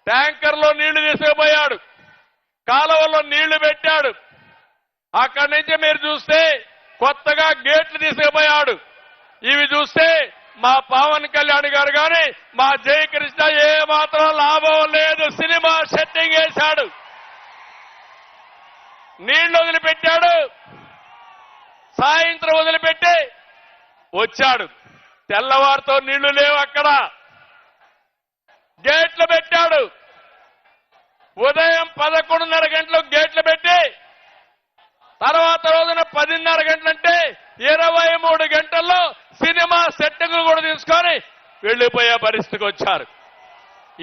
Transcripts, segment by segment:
ట్యాంకర్లో నీళ్లు తీసుకుపోయాడు, కాలువల్లో నీళ్లు పెట్టాడు. అక్కడి నుంచి మీరు చూస్తే కొత్తగా గేట్లు తీసుకుపోయాడు. ఇవి చూస్తే మా పవన్ కళ్యాణ్ గారు గాని మా జయకృష్ణ ఏ మాత్రం లాభం లేదు. సినిమా సెట్టింగ్ వేశాడు, నీళ్లు వదిలిపెట్టాడు, సాయంత్రం వదిలిపెట్టి వచ్చాడు. తెల్లవారితో నీళ్లు లేవు, అక్కడ గేట్లు పెట్టాడు. ఉదయం 11:30 గంటలకు గేట్లు పెట్టి తర్వాత రోజున 10:30 గంటలంటే 23 గంటల్లో సినిమా సెట్టింగ్లు కూడా తీసుకొని వెళ్లిపోయే పరిస్థితికి వచ్చారు.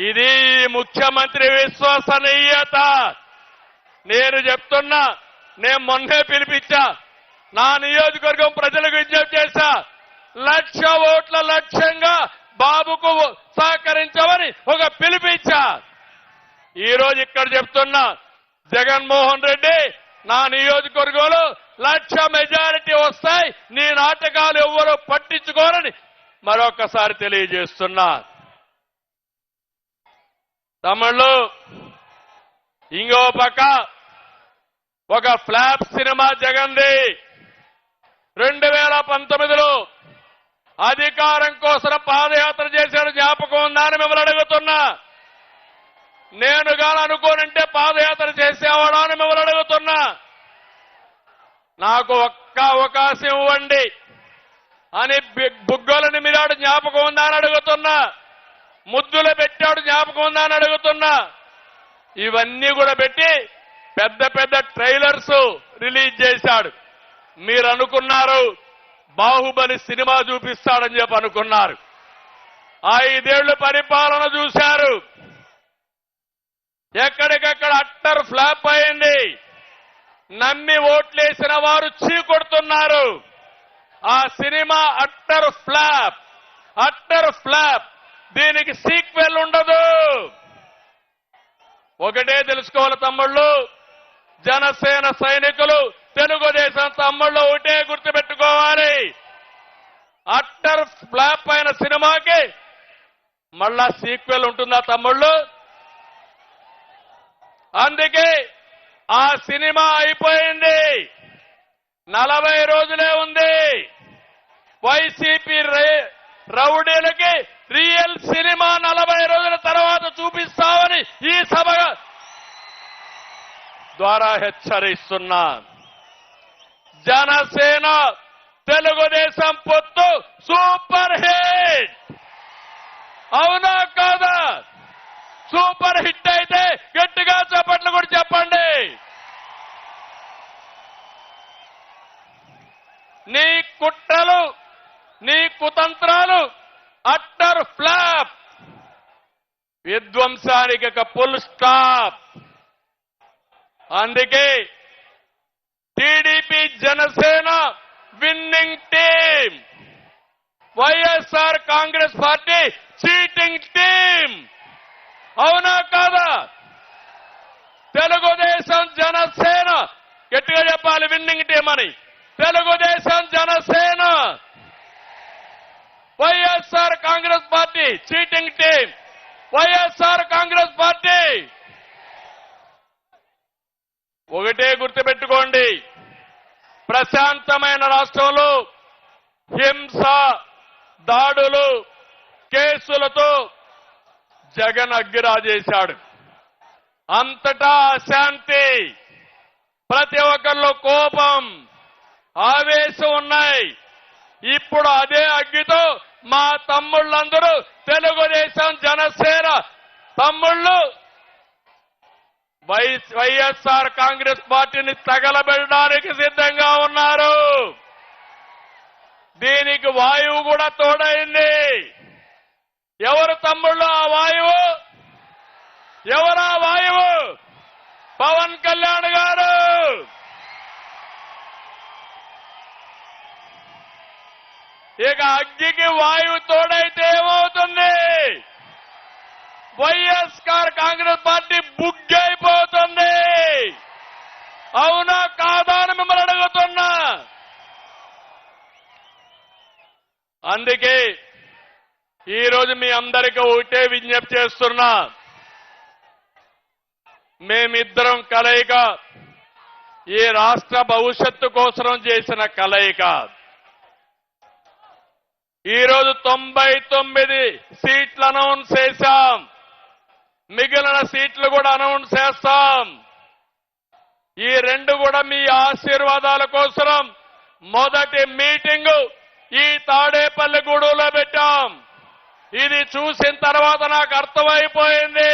ఇది ముఖ్యమంత్రి విశ్వసనీయత. నేను చెప్తున్నా, నేను మొన్నే పిలిపించా, నా నియోజకవర్గం ప్రజలకు విజ్ఞప్తి చేశా, 1,00,000 ఓట్ల లక్ష్యంగా బాబుకు సహకరించమని ఒక పిలిపించా. ఈ రోజు ఇక్కడ చెప్తున్నా, జగన్మోహన్ రెడ్డి నా నియోజకవర్గంలో 1,00,000 మెజారిటీ వస్తాయి, నీ నాటకాలు ఎవ్వరూ పట్టించుకోరని మరొకసారి తెలియజేస్తున్నా. తమిళు ఇంకో పక్క ఒక ఫ్లాప్ సినిమా జగన్ది. 2019లో అధికారం కోసం పాదయాత్ర చేశాడు, జ్ఞాపకం ఉందా అని మిమ్మల్ని అడుగుతున్నా. నేను గాని అనుకోనంటే పాదయాత్ర చేసేవాడా అని మిమ్మల్ని అడుగుతున్నా. నాకు ఒక్క అవకాశం ఇవ్వండి అని బుగ్గలని మీరాడు, జ్ఞాపకం ఉందా అని అడుగుతున్నా. ముద్దులు పెట్టాడు, జ్ఞాపకం ఉందా అని అడుగుతున్నా. ఇవన్నీ కూడా పెట్టి పెద్ద పెద్ద ట్రైలర్స్ రిలీజ్ చేశాడు. మీరు అనుకున్నారు బాహుబలి సినిమా చూపిస్తాడని చెప్పి అనుకున్నారు. 5 ఏళ్లు పరిపాలన చూశారు, ఎక్కడికక్కడ అట్టర్ ఫ్లాప్ అయింది. నమ్మి ఓట్లేసిన వారు చీకొడుతున్నారు. ఆ సినిమా అట్టర్ ఫ్లాప్. దీనికి సీక్వెల్ ఉండదు. ఒకటే తెలుసుకోవాలి తమ్ముళ్ళు, జనసేన సైనికులు, తెలుగుదేశం తమ్ముళ్ళు ఒకటే గుర్తుపెట్టుకోవాలి, అట్టర్ ఫ్లాప్ అయిన సినిమాకి మళ్ళా సీక్వెల్ ఉంటుందా తమ్ముళ్ళు? అందుకే ఆ సినిమా అయిపోయింది, 40 రోజులే ఉంది. వైసీపీ రౌడీలకి రియల్ సినిమా 40 రోజుల తర్వాత చూపిస్తామని ఈ సభ ద్వారా హెచ్చరిస్తున్నా. జనసేన తెలుగుదేశం పొత్తు సూపర్ హిట్, అవునా కాదా? సూపర్ హిట్ అయితే గట్టిగా చప్పట్లు కూడా చెప్పండి. నీ కుట్రలు, నీ కుతంత్రాలు అట్టర్ ఫ్లాప్, విధ్వంసానికి ఒక ఫుల్ స్టాప్. అందుకే TDP Janasena winning team, YSR Congress party cheating team, అవునా కాదా? తెలుగుదేశం జనసేన గట్టిగా చెప్పాలి, విన్నింగ్ టీం అని. Telugu Desam Janasena, YSR Congress party cheating team, YSR Congress party. ఒకటే గుర్తుపెట్టుకోండి, ప్రశాంతమైన రాష్ట్రంలో హింస, దాడులు, కేసులతో జగన్ అగ్గిరాజేశాడు. అంతటా అశాంతి, ప్రతి ఒక్కరిలో కోపం, ఆవేశం ఉన్నాయి. ఇప్పుడు అదే అగ్గితో మా తమ్ముళ్ళందరూ తెలుగుదేశం జనసేన తమ్ముళ్ళు వైఎస్ఆర్ కాంగ్రెస్ పార్టీని తగలబెట్టడానికి సిద్ధంగా ఉన్నారు. దీనికి వాయువు కూడా తోడైంది. ఎవరు తమ్ముళ్ళు ఆ వాయువు? ఎవరా వాయువు? పవన్ కళ్యాణ్ గారు. ఇక అగ్గికి వాయువు తోడైతే ఏమవుతుంది? వైఎస్ఆర్ కాంగ్రెస్ పార్టీ బుగ్గైపోతుంది. అవునా కాదా అని మిమ్మల్ని అడుగుతున్నా. అందుకే ఈరోజు మీ అందరికీ ఒకటే విజ్ఞప్తి చేస్తున్నా, మేమిద్దరం కలయిక ఈ రాష్ట్ర భవిష్యత్తు కోసం చేసిన కలయిక. ఈరోజు 99 సీట్లు అనౌన్స్ చేశాం. మిగిలిన సీట్లు కూడా అనౌన్స్ చేస్తాం. ఈ రెండు కూడా మీ ఆశీర్వాదాల కోసం మొదటి మీటింగు ఈ తాడేపల్లిగూడెంలో పెట్టాం. ఇది చూసిన తర్వాత నాకు అర్థమైపోయింది,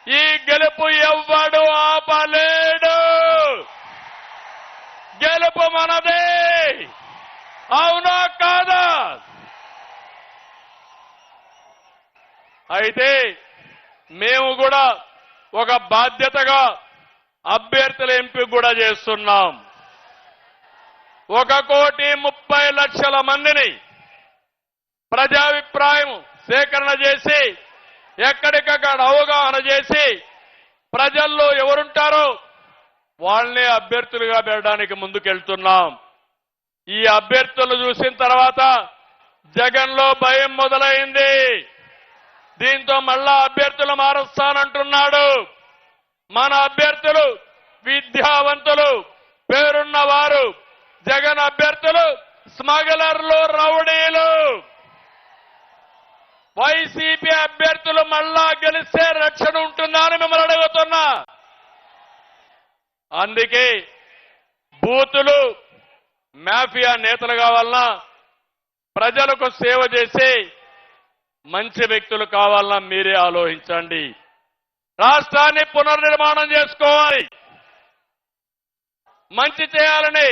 ఈ గెలుపు ఎవ్వడు ఆపలేడు. గెలుపు మనదే. అవునా కాదా? అయితే మేము కూడా ఒక బాధ్యతగా అభ్యర్థుల ఎంపిక కూడా చేస్తున్నాం. 1,30,00,000 మందిని ప్రజాభిప్రాయం సేకరణ చేసి ఎక్కడికక్కడ అవగాహన చేసి ప్రజల్లో ఎవరుంటారో వాళ్ళనే అభ్యర్థులుగా పెట్టడానికి ముందుకెళ్తున్నాం. ఈ అభ్యర్థులు చూసిన తర్వాత జగన్లో భయం మొదలైంది. దీంతో మళ్ళా అభ్యర్థులు మారుస్తానంటున్నాడు. మన అభ్యర్థులు విద్యావంతులు, పేరున్న వారు. జగన్ అభ్యర్థులు స్మగ్లర్లు, రౌడీలు. వైసీపీ అభ్యర్థులు మళ్ళా గెలిస్తే రక్షణ ఉంటుందా అని మిమ్మల్ని అడుగుతున్నా. అందుకే బూతులు మాఫియా నేతలు కావాలన్నా, ప్రజలకు సేవ చేసే మంచి వ్యక్తులు కావాలన్నా మీరే ఆలోచించండి. రాష్ట్రాన్ని పునర్నిర్మాణం చేసుకోవాలి, మంచి చేయాలని